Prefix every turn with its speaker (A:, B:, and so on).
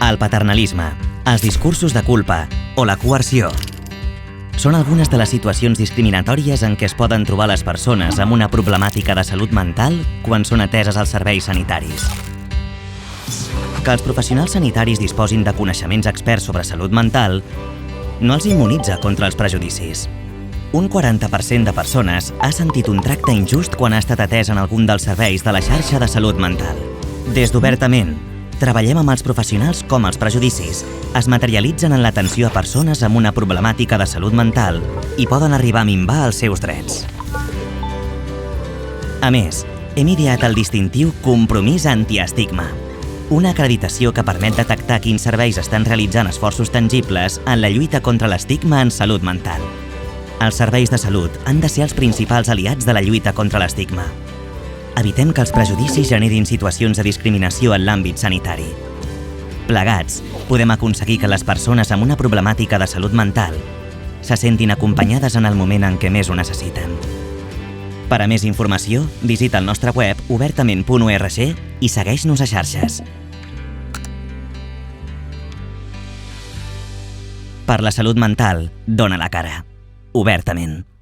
A: El paternalisme, els discursos de culpa o la coerció són algunes de les situacions discriminatòries en què es poden trobar les persones amb una problemàtica de salut mental quan són ateses als serveis sanitaris. Que els professionals sanitaris disposin de coneixements experts sobre salut mental no els immunitza contra els prejudicis. Un 40% de persones ha sentit un tracte injust quan ha estat atès en algun dels serveis de la xarxa de salut mental. Des d'Obertament, treballem amb els professionals com els prejudicis es materialitzen en l'atenció a persones amb una problemàtica de salut mental i poden arribar a minvar els seus drets. A més, hem ideat el distintiu Compromís Antiestigma, una acreditació que permet detectar quins serveis estan realitzant esforços tangibles en la lluita contra l'estigma en salut mental. Els serveis de salut han de ser els principals aliats de la lluita contra l'estigma. Evitem que els prejudicis generin situacions de discriminació en l'àmbit sanitari. Plegats, podem aconseguir que les persones amb una problemàtica de salut mental se sentin acompanyades en el moment en què més ho necessiten. Per a més informació, visita el nostre web obertament.org i segueix-nos a xarxes. Per la salut mental, dona la cara. Obertament.